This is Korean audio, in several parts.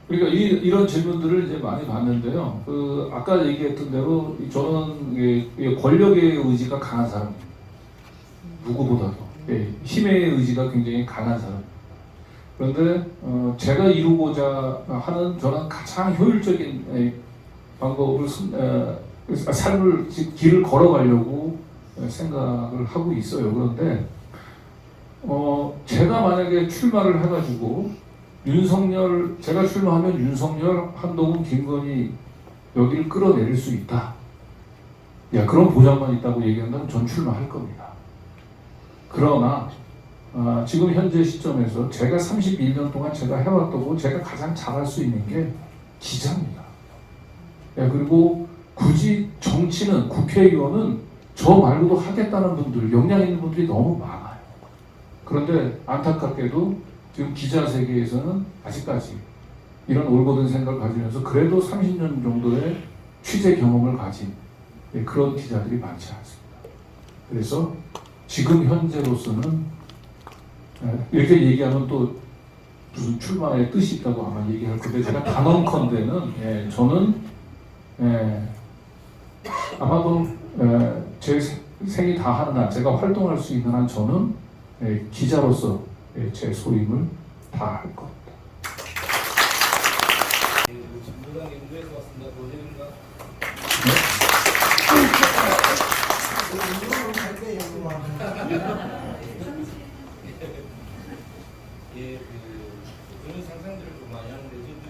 그러니까 이런 질문들을 이제 많이 받는데요. 아까 얘기했던 대로 저는 권력의 의지가 강한 사람입니다. 누구보다도 힘의 의지가 굉장히 강한 사람. 그런데 제가 이루고자 하는 저는 가장 효율적인 방법을 삶을 길을 걸어가려고 생각을 하고 있어요. 그런데 제가 만약에 출마를 해가지고 제가 출마하면 윤석열, 한동훈, 김건희 여기를 끌어내릴 수 있다. 그런 보장만 있다고 얘기한다면 전 출마할 겁니다. 그러나 지금 현재 시점에서 제가 31년 동안 제가 해왔다고 제가 가장 잘할 수 있는 게 기자입니다. 그리고 굳이 정치는, 국회의원은 저 말고도 하겠다는 분들, 역량 있는 분들이 너무 많아요. 그런데 안타깝게도 지금 기자 세계에서는 아직까지 이런 올곧은 생각을 가지면서 그래도 30년 정도의 취재 경험을 가진 그런 기자들이 많지 않습니다. 그래서 지금 현재로서는 이렇게 얘기하면 또 무슨 출마의 뜻이 있다고 아마 얘기할 건데 제가 단언컨대는 저는 아마도 제 생이 다 하는 한 제가 활동할 수 있는 한 저는 기자로서 제 소임을 다할 겁니다. 진보당 연구에서 왔습니다. 도저입니다. 그런 상상들을 좀 많이 하는데 지금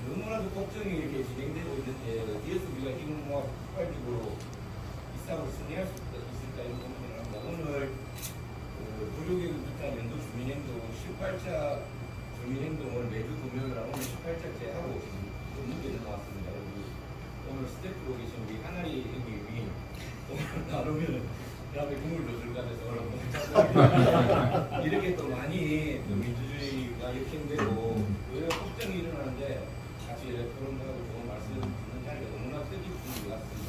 너무나도 걱정이 이렇게 진행되고 있는데 어디에서 우리가 힘을 모아서 폭발적으로 이 싸움을 승리할 수 있을까 이런 고민을 합니다. 오늘 무료교육 비롯한 연도 주민행동 18차 주민행동을 매주 금요일 날 오늘 18차째 하고 지금 문제를 나왔습니다. 오늘 스태프로 계신 우리 하나리 형님이 오늘 나누면 다음에 국물도 줄까 해서 이렇게 또 많이 또 민주주의가 역행되고 왜 걱정이 일어나는데 같이 토론하고 좋은 말씀 듣는 자리가 너무나 뜻깊은 것 같습니다.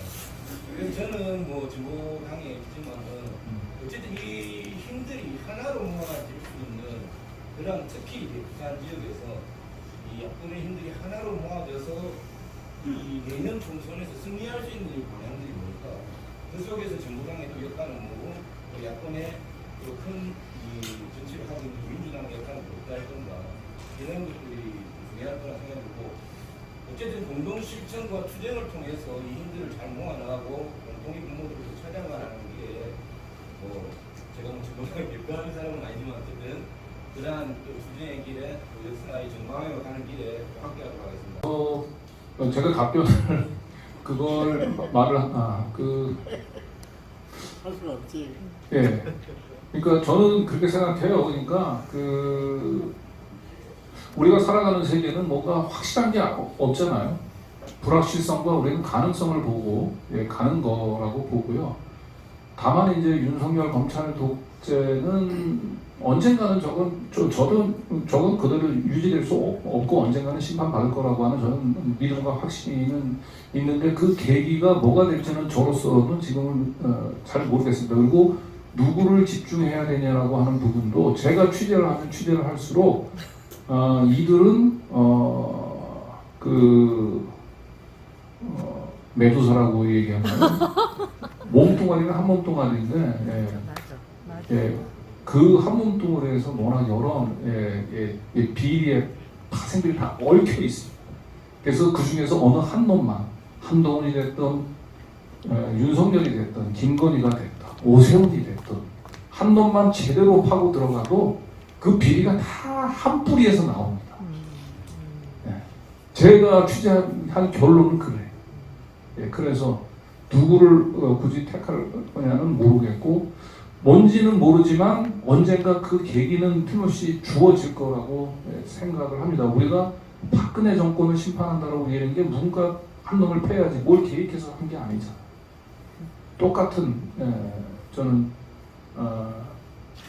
그래서 저는 뭐 진보당에 있지만은 어쨌든 이 힘들이 하나로 모아질 수 있는 그런 특히 부산 지역에서 이 야권의 힘들이 하나로 모아져서 이 내년 총선에서 승리할 수 있는 이 방향들이 뭘까? 그 속에서 정부당의 또 역할은 뭐고 또 야권의 또 큰 이 정치를 하고 있는 민주당의 역할은 뭘까 할 건가 이런 것들이 중요할 거라 생각하고 어쨌든 공동 실천과 투쟁을 통해서 이 힘들을 잘 모아나가고 공동의 분모들을 찾아가는 게 뭐 제가 뭐 정부당을 대표하는 사람은 아니지만 어쨌든 그러한 또 투쟁의 길에 또 역사의 전망으로 가는 길에 함께하도록 하겠습니다. 제가 답변을 그걸 말을 할 수는 없지. 그러니까 저는 그렇게 생각해요. 그러니까 우리가 살아가는 세계는 뭔가 확실한 게 없잖아요. 불확실성과 우리는 가능성을 보고 가는 거라고 보고요. 다만 이제 윤석열 검찰 독재는 언젠가는 저건 그대로 유지될 수 없고 언젠가는 심판받을 거라고 하는 저는 믿음과 확신은 있는데 그 계기가 뭐가 될지는 저로서는 지금은 잘 모르겠습니다. 그리고 누구를 집중해야 되냐라고 하는 부분도 제가 취재를 하면 취재를 할수록 이들은 메두사라고 얘기하면 몸뚱아리는 한 몸뚱아리인데 그 한 몸뚱아리에서 워낙 여러 비리의 파생들이 다 얽혀 있습니다. 그래서 그 중에서 어느 한 놈만 한동훈이 됐든 윤석열이 됐든 김건희가 됐든 오세훈이 됐든 한 놈만 제대로 파고 들어가도 그 비리가 다 한 뿌리에서 나옵니다. 제가 취재한 결론은 그래요. 그래서 누구를 굳이 택할 거냐는 모르겠고 뭔지는 모르지만 언젠가 그 계기는 틀림없이 주어질 거라고 생각을 합니다. 우리가 박근혜 정권을 심판한다라고 얘기하는 게 누군가 한 놈을 패야지 뭘 계획해서 한 게 아니잖아요. 똑같은 저는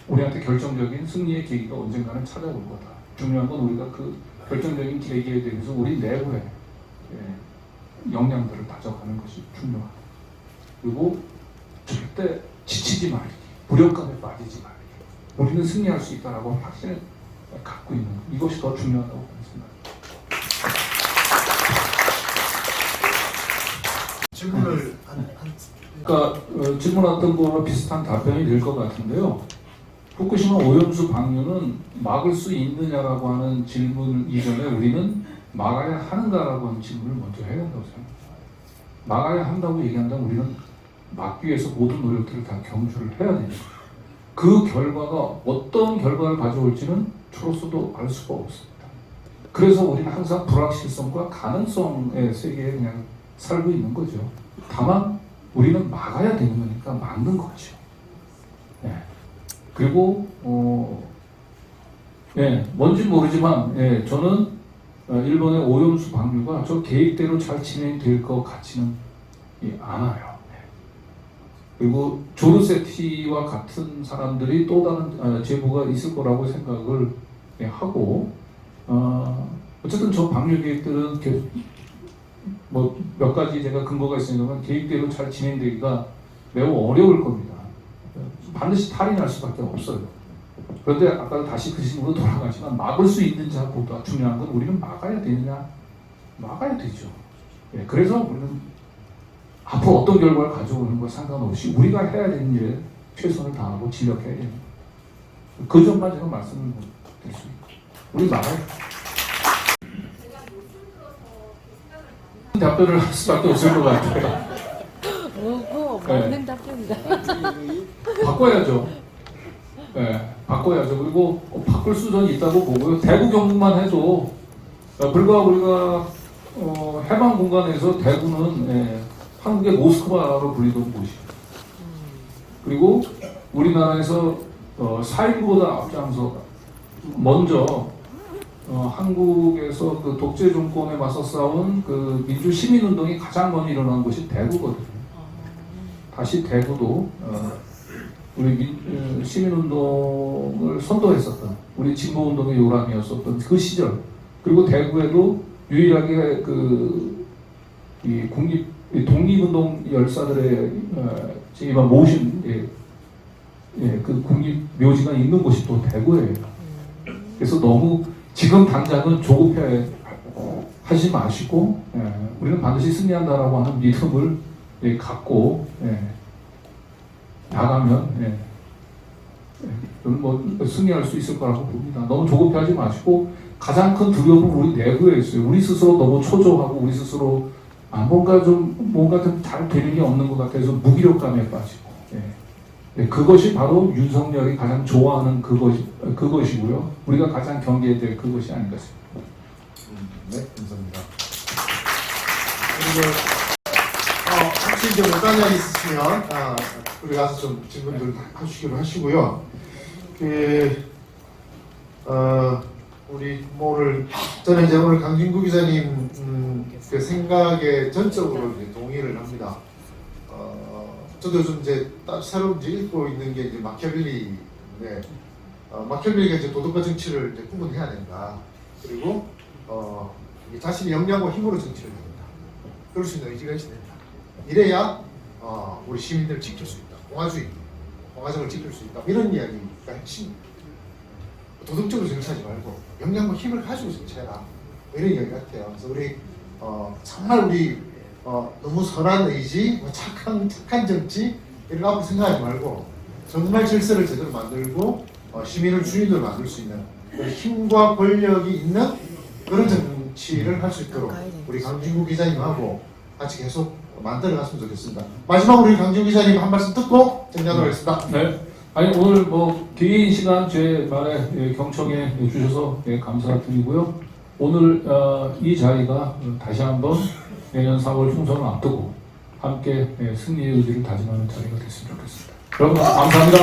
우리한테 결정적인 승리의 계기가 언젠가는 찾아올 거다. 중요한 건 우리가 그 결정적인 계기에 대해서 우리 내부에 역량들을 다져가는 것이 중요하다. 그리고 절대 지치지 말기, 무력감에 빠지지 말기. 우리는 승리할 수 있다라고 확신을 갖고 있는 이것이 더 중요하다고 생각합니다. 질문을 그러니까 질문했던 거와 비슷한 답변이 될 것 같은데요. 후쿠시마 오염수 방류는 막을 수 있느냐라고 하는 질문 이전에 우리는 막아야 하는가라고 하는 질문을 먼저 해야 한다고 생각합니다. 막아야 한다고 얘기한다면 우리는 막기 위해서 모든 노력들을 다 경주를 해야 됩니다. 그 결과가 어떤 결과를 가져올지는 저로서도 알 수가 없습니다. 그래서 우리는 항상 불확실성과 가능성의 세계에 그냥 살고 있는 거죠. 다만 우리는 막아야 되는 거니까 막는 거죠. 네. 그리고 뭔지 모르지만 저는 일본의 오염수 방류가 저 계획대로 잘 진행될 것 같지는 않아요. 그리고 조르세티와 같은 사람들이 또 다른 제보가 있을 거라고 생각을 하고 어쨌든 저 방류 계획들은 뭐 몇 가지 제가 근거가 있으니까 계획대로 잘 진행되기가 매우 어려울 겁니다. 반드시 탈이 날 수밖에 없어요. 그런데 아까 다시 그 질문으로 돌아가지만 막을 수 있는지보다 중요한 건 우리는 막아야 되느냐, 막아야 되죠. 그래서 우리는 앞으로 어떤 결과를 가져오는 것 상관없이 우리가 해야 되는 일에 최선을 다하고 진력해야 됩니다. 그 점만 제가 말씀을 드릴 수 있고 우리 막아야 돼요. 답변을 할 수밖에 없을 것 같아요. 오고 맞는 답변이다. 바꿔야죠. 바꿔야죠. 그리고 바꿀 수준이 있다고 보고요. 대구 경북만 해도 불과 우리가 해방 공간에서 대구는 한국의 모스크바로 불리던 곳이에요. 그리고 우리나라에서 4.19보다 앞장서 먼저 한국에서 그 독재 정권에 맞서 싸운 그 민주 시민 운동이 가장 먼저 일어난 곳이 대구거든요. 다시 대구도 우리 시민 운동을 선도했었던 우리 진보 운동의 요람이었었던 그 시절, 그리고 대구에도 유일하게 이 독립운동 열사들의 이만 모신 그 국립 묘지가 있는 곳이 또 대구예요. 그래서 너무 지금 당장은 조급해 하지 마시고 우리는 반드시 승리한다라고 하는 믿음을 갖고 나가면 뭐 승리할 수 있을 거라고 봅니다. 너무 조급해하지 마시고 가장 큰 두려움은 우리 내부에 있어요. 우리 스스로 너무 초조하고 우리 스스로 뭔가 좀 잘 되는 게 없는 것 같아서 무기력감에 빠지고 그것이 바로 윤석열이 가장 좋아하는 그것이고요. 우리가 가장 경계해야 될 그것이 아닌가 싶습니다. 네, 감사합니다. 그리고 혹시 이제 못한 이야기 있으시면 우리 가서 좀 질문들 하시기로 하시고요. 우리 오늘 저는 이제 오늘 강진구 기자님 그 생각에 전적으로 이제 동의를 합니다. 저도 좀 이제 새로 이제 읽고 있는 게 이제 마키아벨리인데 마키아벨리가 이제 도덕과 정치를 이제 구분해야 된다. 그리고 자신의 역량과 힘으로 정치를 해야 된다. 그럴 수 있는 의지가 있어야 된다. 이래야 우리 시민들을 지킬 수 있다. 공화정을 지킬 수 있다. 이런 이야기가 핵심입니다. 도덕적으로 정치하지 말고 역량과 힘을 가지고 정치해라. 이런 이야기 같아요. 그래서 우리 정말 우리 너무 선한 의지, 착한 정치 이런 거 앞으로 생각하지 말고 정말 질서를 제대로 만들고 시민을 주인으로 만들 수 있는 힘과 권력이 있는 그런 정치를 할 수 있도록 우리 강진구 기자님하고 같이 계속 만들어갔으면 좋겠습니다. 마지막으로 우리 강진구 기자님 한 말씀 듣고 정리하도록 하겠습니다. 네. 아니 오늘 뭐 긴 시간 제 말에 경청해 주셔서 감사드리고요. 오늘 이 자리가 다시 한번 내년 4월 총선을 앞두고 함께 승리의 의지를 다짐하는 자리가 됐으면 좋겠습니다. 여러분 감사합니다.